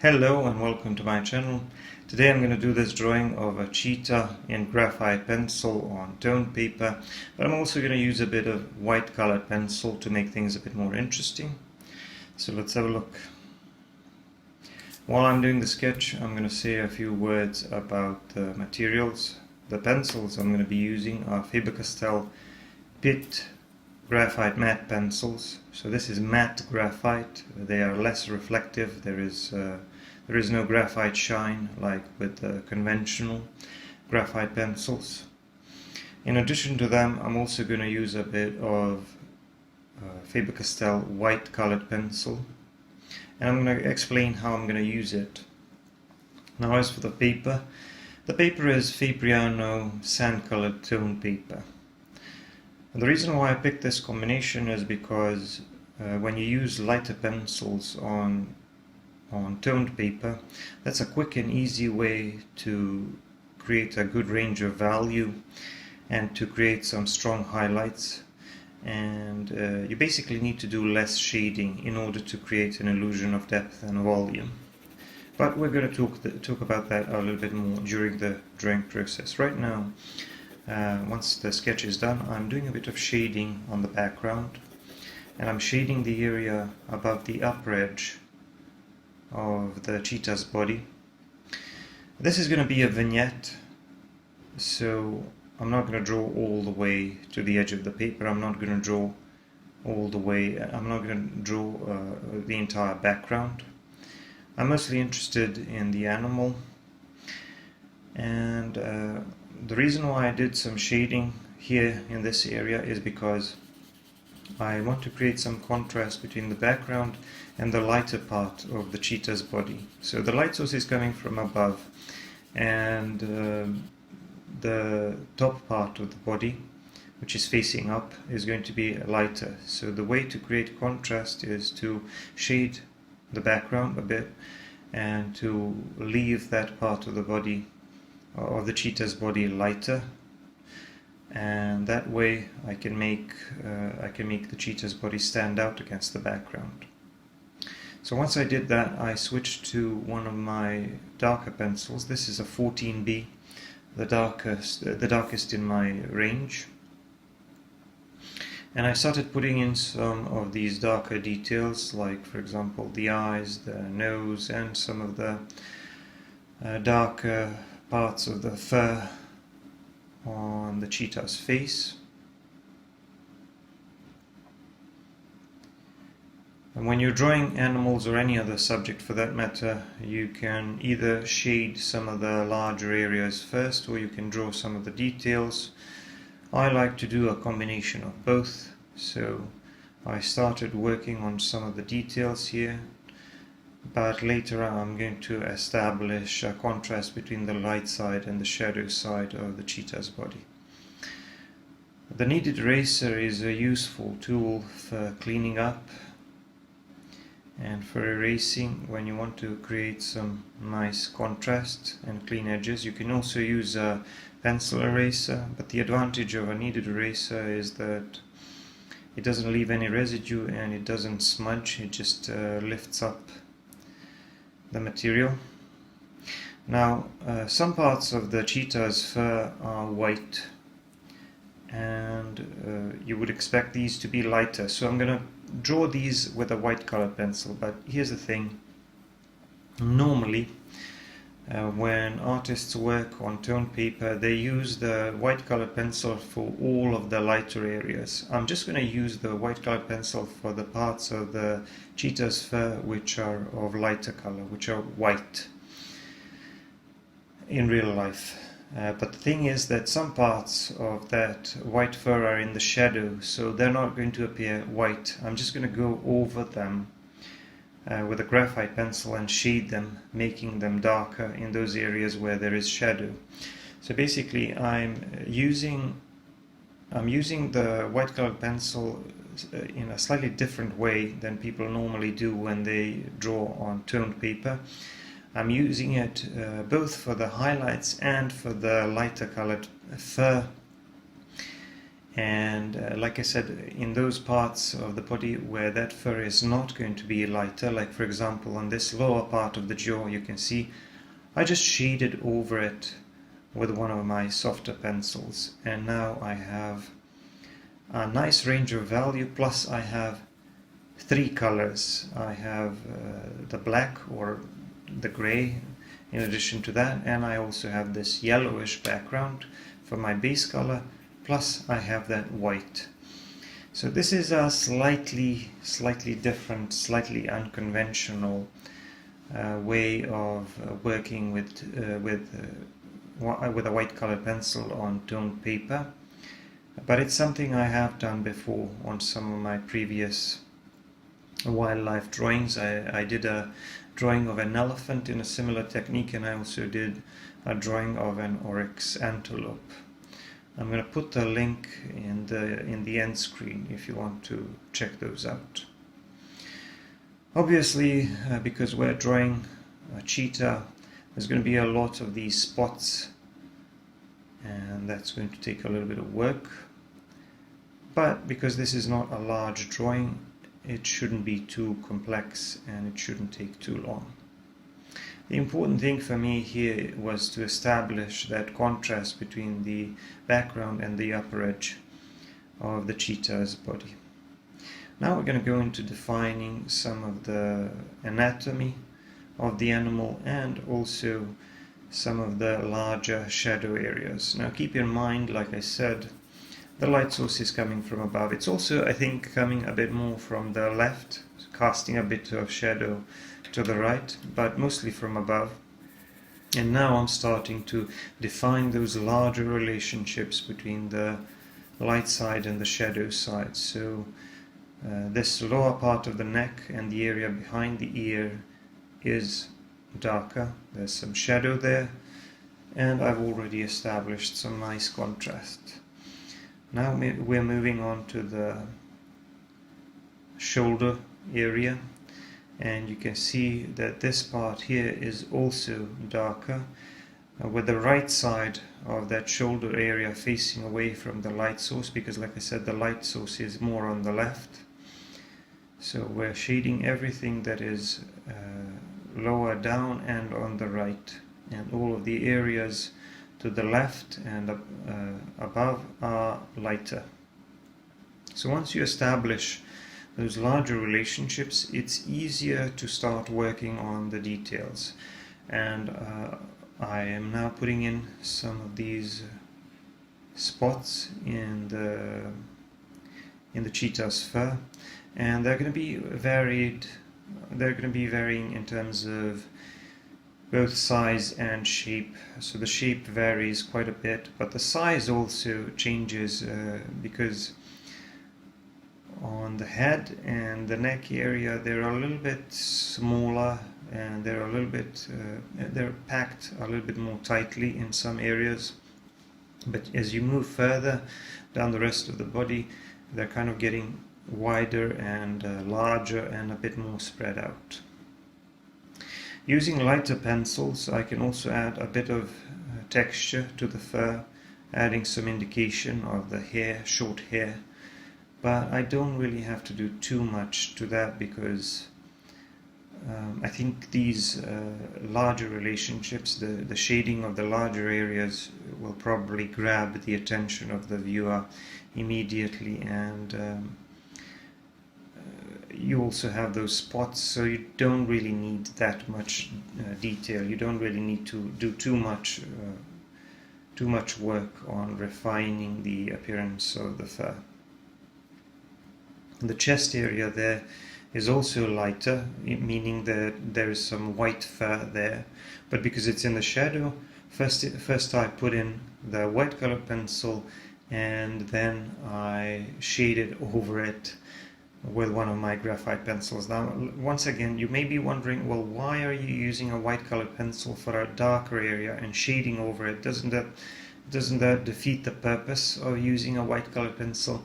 Hello and welcome to my channel. Today I'm going to do this drawing of a cheetah in graphite pencil on toned paper, but I'm also going to use a bit of white colored pencil to make things a bit more interesting. So let's have a look. While I'm doing the sketch, I'm going to say a few words about the materials. The pencils I'm going to be using are Faber-Castell Pit graphite matte pencils. So this is matte graphite. They are less reflective. There is no graphite shine like with the conventional graphite pencils. In addition to them, I'm also going to use a bit of Faber-Castell white colored pencil, and I'm going to explain how I'm going to use it. Now, as for the paper is Fabriano sand colored tone paper. And the reason why I picked this combination is because when you use lighter pencils on toned paper, that's a quick and easy way to create a good range of value and to create some strong highlights. And you basically need to do less shading in order to create an illusion of depth and volume. But we're going to talk about that a little bit more during the drawing process. Right now, once the sketch is done, I'm doing a bit of shading on the background, and I'm shading the area above the upper edge of the cheetah's body. This is going to be a vignette, so I'm not going to draw all the way to the edge of the paper. I'm not going to draw the entire background. I'm mostly interested in the animal, and the reason why I did some shading here in this area is because I want to create some contrast between the background and the lighter part of the cheetah's body. So the light source is coming from above, and the top part of the body, which is facing up, is going to be lighter. So the way to create contrast is to shade the background a bit and to leave that part of the body, of the cheetah's body, lighter, and that way I can make the cheetah's body stand out against the background. So once I did that, I switched to one of my darker pencils. This is a 14B, the darkest in my range, and I started putting in some of these darker details, like for example the eyes, the nose, and some of the darker parts of the fur on the cheetah's face. And when you're drawing animals, or any other subject for that matter, you can either shade some of the larger areas first, or you can draw some of the details. I like to do a combination of both, so I started working on some of the details here, but later I'm going to establish a contrast between the light side and the shadow side of the cheetah's body. The kneaded eraser is a useful tool for cleaning up and for erasing when you want to create some nice contrast and clean edges. You can also use a pencil eraser, but the advantage of a kneaded eraser is that it doesn't leave any residue and it doesn't smudge. It just lifts up the material. Now, some parts of the cheetah's fur are white, and you would expect these to be lighter, so I'm going to draw these with a white colored pencil. But here's the thing: normally when artists work on toned paper, they use the white colored pencil for all of the lighter areas. I'm just going to use the white colored pencil for the parts of the cheetah's fur which are of lighter color, which are white in real life. But the thing is that some parts of that white fur are in the shadow, so they're not going to appear white. I'm just going to go over them with a graphite pencil and shade them, making them darker in those areas where there is shadow. So basically I'm using the white colored pencil in a slightly different way than people normally do when they draw on toned paper. I'm using it both for the highlights and for the lighter colored fur And like I said, in those parts of the body where that fur is not going to be lighter, like for example on this lower part of the jaw, you can see I just shaded over it with one of my softer pencils, and now I have a nice range of value, plus I have three colors. I have the black or the gray in addition to that, and I also have this yellowish background for my base color, plus I have that white. So this is a slightly different, slightly unconventional way of working with a white colored pencil on toned paper, but it's something I have done before on some of my previous wildlife drawings. I did a drawing of an elephant in a similar technique, and I also did a drawing of an oryx antelope. I'm going to put the link in the end screen if you want to check those out. Obviously, because we're drawing a cheetah, there's going to be a lot of these spots, and that's going to take a little bit of work. But because this is not a large drawing, it shouldn't be too complex and it shouldn't take too long. The important thing for me here was to establish that contrast between the background and the upper edge of the cheetah's body. Now we're going to go into defining some of the anatomy of the animal and also some of the larger shadow areas. Now keep in mind, like I said, the light source is coming from above. It's also, I think, coming a bit more from the left, casting a bit of shadow to the right, but mostly from above. And now I'm starting to define those larger relationships between the light side and the shadow side. So this lower part of the neck and the area behind the ear is darker. There's some shadow there, and I've already established some nice contrast. Now we're moving on to the shoulder area, and you can see that this part here is also darker, with the right side of that shoulder area facing away from the light source, because like I said, the light source is more on the left. So we're shading everything that is lower down and on the right, and all of the areas to the left and above are lighter. So once you establish those larger relationships, it's easier to start working on the details. And I am now putting in some of these spots in the cheetah's fur, and they're going to be varied. They're going to be varying in terms of both size and shape. So the shape varies quite a bit, but the size also changes because on the head and the neck area they're a little bit smaller, and they're a little bit they're packed a little bit more tightly in some areas. But as you move further down the rest of the body, they're kind of getting wider and larger and a bit more spread out. Using lighter pencils, I can also add a bit of texture to the fur, adding some indication of the hair, short hair, but I don't really have to do too much to that, because I think these larger relationships, the shading of the larger areas will probably grab the attention of the viewer immediately, and you also have those spots, so you don't really need that much detail. You don't really need to do too much work on refining the appearance of the fur. The chest area there is also lighter, meaning that there is some white fur there, but because it's in the shadow, first I put in the white colored pencil, and then I shaded over it with one of my graphite pencils. Now, once again, you may be wondering, well, why are you using a white colored pencil for a darker area and shading over it? Doesn't that defeat the purpose of using a white colored pencil?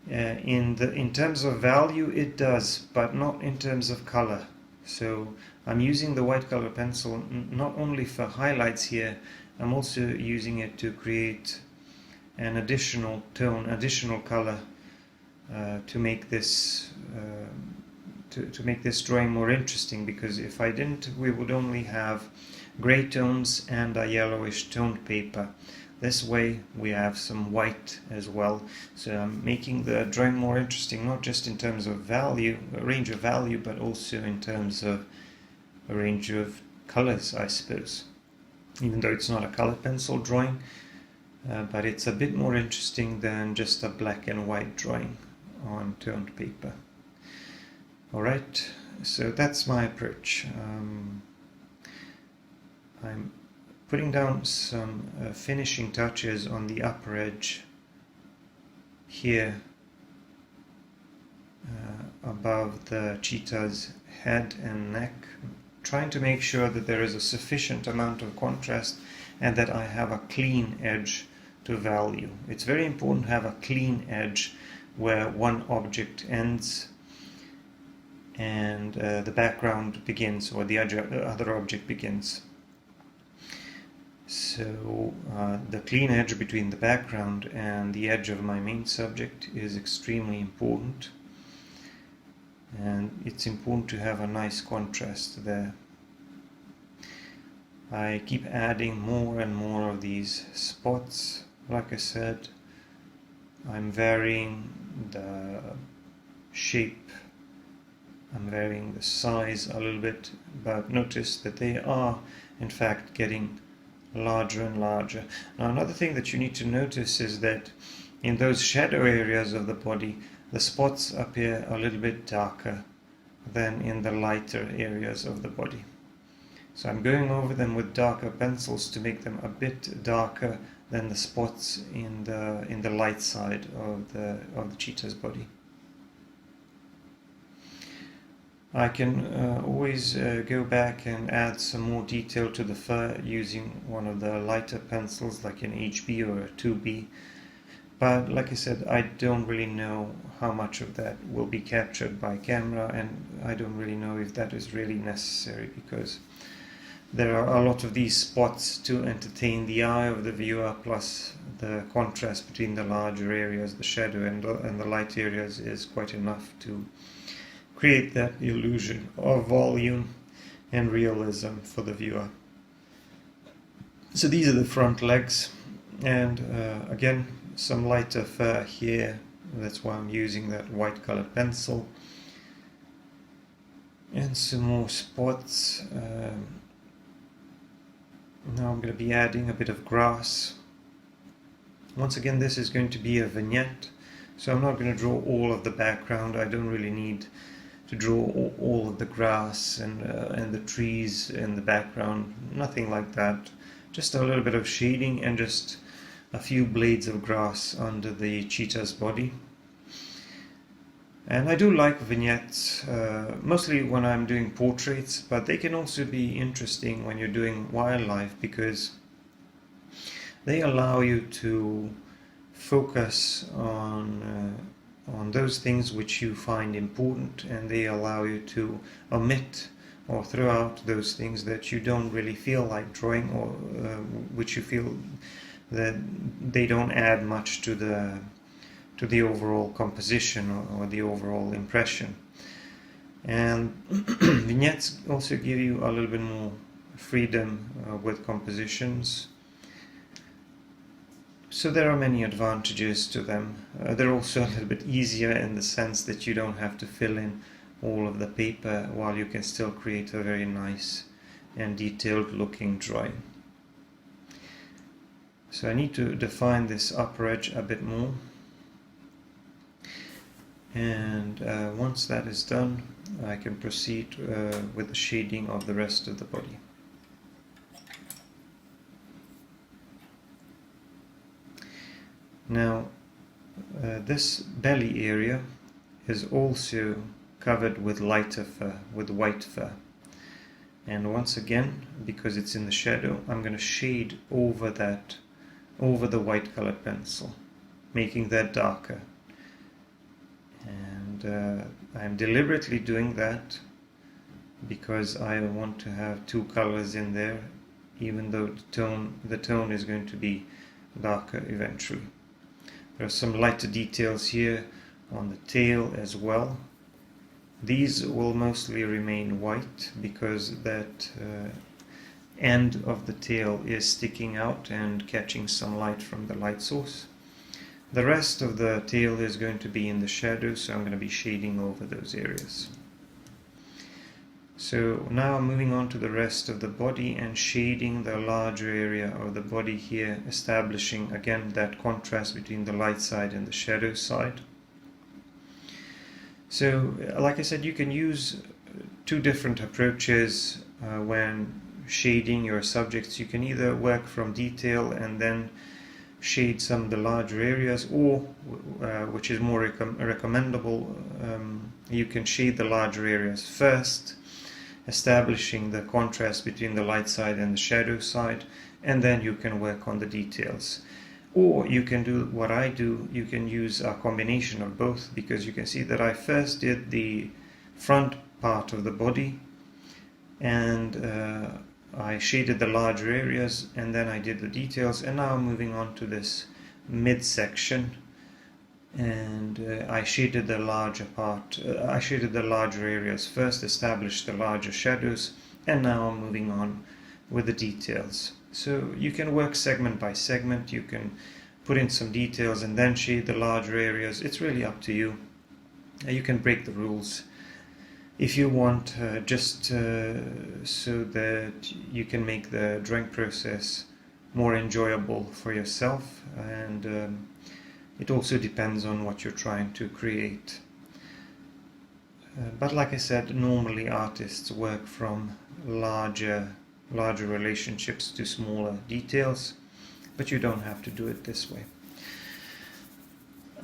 In terms of value, it does, but not in terms of color. So I'm using the white colored pencil not only for highlights here, I'm also using it to create an additional tone, additional color to make this to make this drawing more interesting, because if I didn't, we would only have gray tones and a yellowish toned paper. This way we have some white as well, so I'm making the drawing more interesting, not just in terms of value, range of value, but also in terms of a range of colors, I suppose. Even though it's not a color pencil drawing, but it's a bit more interesting than just a black and white drawing on toned paper. Alright, so that's my approach. I'm putting down some finishing touches on the upper edge here above the cheetah's head and neck, trying to make sure that there is a sufficient amount of contrast and that I have a clean edge to value. It's very important to have a clean edge where one object ends and the background begins, or the other object begins. So the clean edge between the background and the edge of my main subject is extremely important, and it's important to have a nice contrast there. I keep adding more and more of these spots. Like I said, I'm varying the shape, I'm varying the size a little bit, but notice that they are in fact getting larger and larger. Now another thing that you need to notice is that in those shadow areas of the body, the spots appear a little bit darker than in the lighter areas of the body. So I'm going over them with darker pencils to make them a bit darker than the spots in the light side of the cheetah's body. I can always go back and add some more detail to the fur using one of the lighter pencils like an HB or a 2B, but like I said, I don't really know how much of that will be captured by camera, and I don't really know if that is really necessary, because there are a lot of these spots to entertain the eye of the viewer, plus the contrast between the larger areas, the shadow and the light areas, is quite enough to create that illusion of volume and realism for the viewer. So these are the front legs, and again some lighter fur here, that's why I'm using that white colored pencil, and some more spots. Now I'm going to be adding a bit of grass. Once again, this is going to be a vignette, so I'm not going to draw all of the background. I don't really need to draw all of the grass and the trees in the background, nothing like that. Just a little bit of shading and just a few blades of grass under the cheetah's body. And I do like vignettes, mostly when I'm doing portraits, but they can also be interesting when you're doing wildlife, because they allow you to focus on those things which you find important, and they allow you to omit or throw out those things that you don't really feel like drawing, or which you feel that they don't add much to the overall composition or the overall impression. And vignettes also give you a little bit more freedom with compositions. So there are many advantages to them. They're also a little bit easier in the sense that you don't have to fill in all of the paper, while you can still create a very nice and detailed looking drawing. So I need to define this upper edge a bit more. And once that is done, I can proceed with the shading of the rest of the body. Now, this belly area is also covered with lighter fur, with white fur. And once again, because it's in the shadow, I'm going to shade over that, over the white colored pencil, making that darker. And I'm deliberately doing that because I want to have two colors in there, even though the tone is going to be darker eventually. There are some lighter details here on the tail as well. These will mostly remain white because that end of the tail is sticking out and catching some light from the light source. The rest of the tail is going to be in the shadow, so I'm going to be shading over those areas. So now I'm moving on to the rest of the body and shading the larger area of the body here, establishing again that contrast between the light side and the shadow side. So, like I said, you can use two different approaches when shading your subjects. You can either work from detail and then shade some of the larger areas, or, which is more recommendable, you can shade the larger areas first, establishing the contrast between the light side and the shadow side, and then you can work on the details. Or you can do what I do, you can use a combination of both, because you can see that I first did the front part of the body and I shaded the larger areas, and then I did the details, and now I'm moving on to this midsection, and I shaded the larger part, I shaded the larger areas first, established the larger shadows, and now I'm moving on with the details. So you can work segment by segment, you can put in some details and then shade the larger areas. It's really up to you. You can break the rules if you want, just so that you can make the drawing process more enjoyable for yourself, and it also depends on what you're trying to create. But like I said, normally artists work from larger relationships to smaller details, but you don't have to do it this way.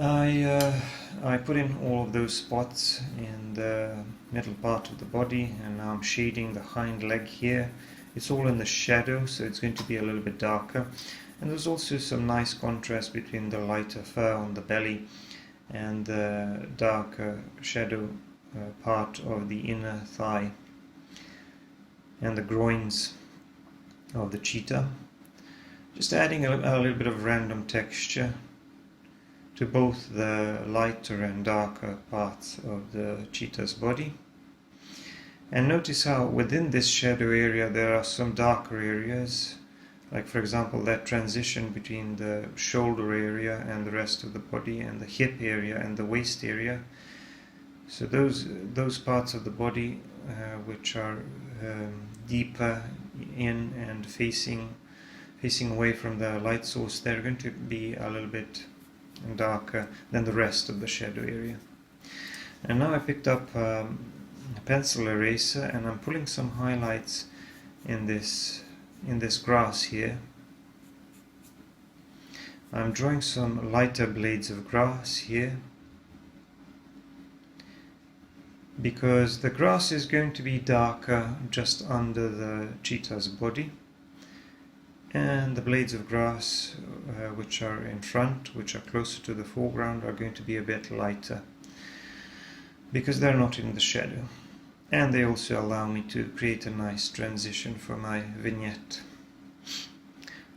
I put in all of those spots in the middle part of the body, and now I'm shading the hind leg here. It's all in the shadow, so it's going to be a little bit darker, and there's also some nice contrast between the lighter fur on the belly and the darker shadow part of the inner thigh and the groins of the cheetah. Just adding a little bit of random texture to both the lighter and darker parts of the cheetah's body. And notice how within this shadow area there are some darker areas, like for example that transition between the shoulder area and the rest of the body, and the hip area and the waist area. So those parts of the body which are deeper in and facing away from the light source, they're going to be a little bit darker than the rest of the shadow area. And now I picked up a pencil eraser, and I'm pulling some highlights in this grass here. I'm drawing some lighter blades of grass here, because the grass is going to be darker just under the cheetah's body, and the blades of grass which are in front, which are closer to the foreground, are going to be a bit lighter because they're not in the shadow, and they also allow me to create a nice transition for my vignette.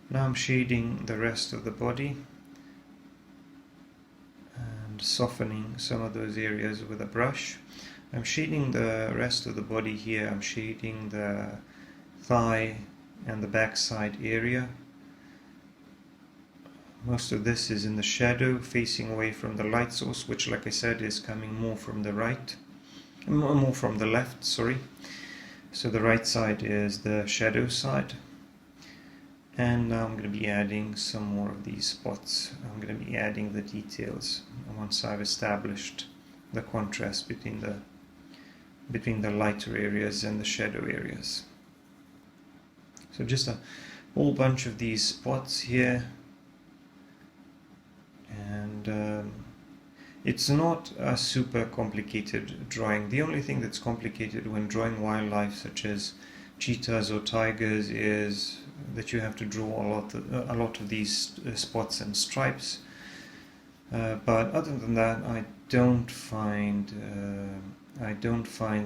Now I'm shading the rest of the body and softening some of those areas with a brush. I'm shading the rest of the body here. I'm shading the thigh and the backside area. Most of this is in the shadow, facing away from the light source, which, like I said, is coming more from the right, more from the left, sorry. So the right side is the shadow side. And now I'm going to be adding some more of these spots. I'm going to be adding the details once I've established the contrast between the lighter areas and the shadow areas. So just a whole bunch of these spots here, and it's not a super complicated drawing. The only thing that's complicated when drawing wildlife such as cheetahs or tigers is that you have to draw a lot of these spots and stripes, but other than that I don't find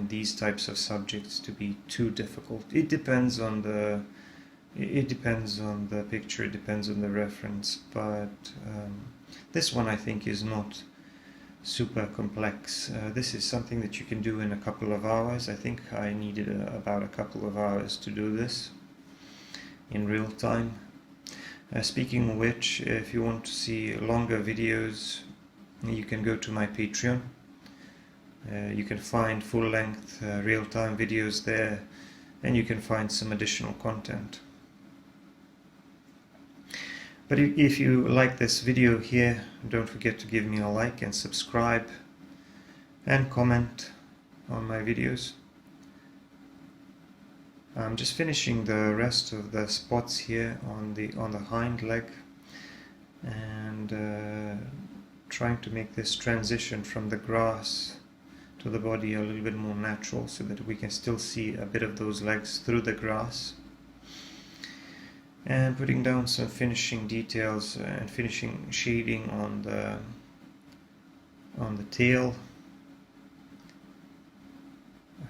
these types of subjects to be too difficult. It depends on the picture, it depends on the reference, but This one I think is not super complex. This is something that you can do in a couple of hours. I think I needed about a couple of hours to do this in real time. Speaking of which, if you want to see longer videos, you can go to my Patreon. You can find full-length real-time videos there, and you can find some additional content. But if you like this video here, don't forget to give me a like and subscribe and comment on my videos. I'm just finishing the rest of the spots here on the hind leg, and trying to make this transition from the grass to the body a little bit more natural, so that we can still see a bit of those legs through the grass. And putting down some finishing details and finishing shading on the tail.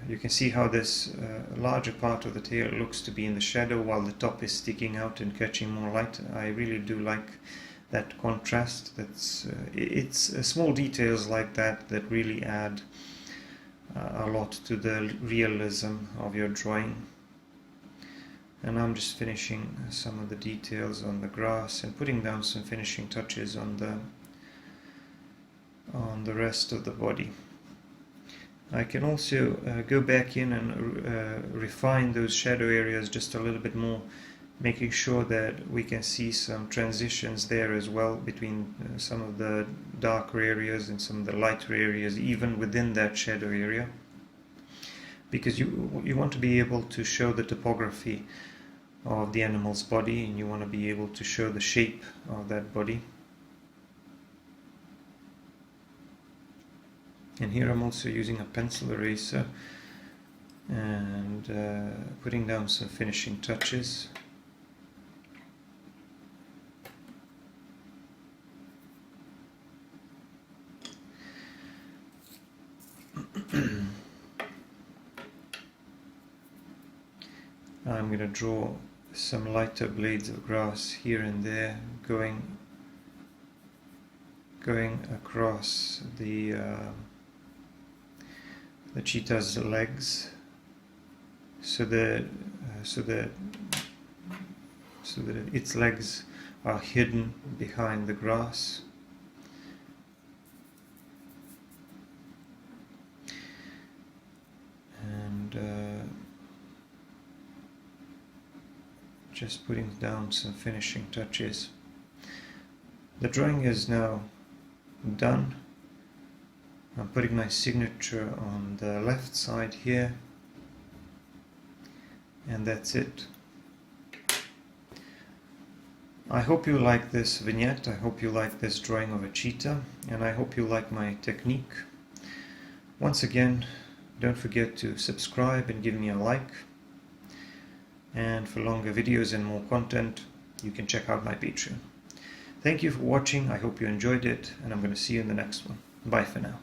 You can see how this larger part of the tail looks to be in the shadow while the top is sticking out and catching more light. I really do like that contrast. It's small details like that that really add a lot to the realism of your drawing. And I'm just finishing some of the details on the grass and putting down some finishing touches on the rest of the body. I can also go back in and refine those shadow areas just a little bit more, making sure that we can see some transitions there as well between some of the darker areas and some of the lighter areas, even within that shadow area, because you want to be able to show the topography of the animal's body, and you want to be able to show the shape of that body. And here I'm also using a pencil eraser and putting down some finishing touches. I'm going to draw some lighter blades of grass here and there, going across the cheetah's legs, so that its legs are hidden behind the grass. And just putting down some finishing touches. The drawing is now done. I'm putting my signature on the left side here, and that's it. I hope you like this vignette, I hope you like this drawing of a cheetah, and I hope you like my technique. Once again, don't forget to subscribe and give me a like. And for longer videos and more content, you can check out my Patreon. Thank you for watching, I hope you enjoyed it, and I'm going to see you in the next one. Bye for now.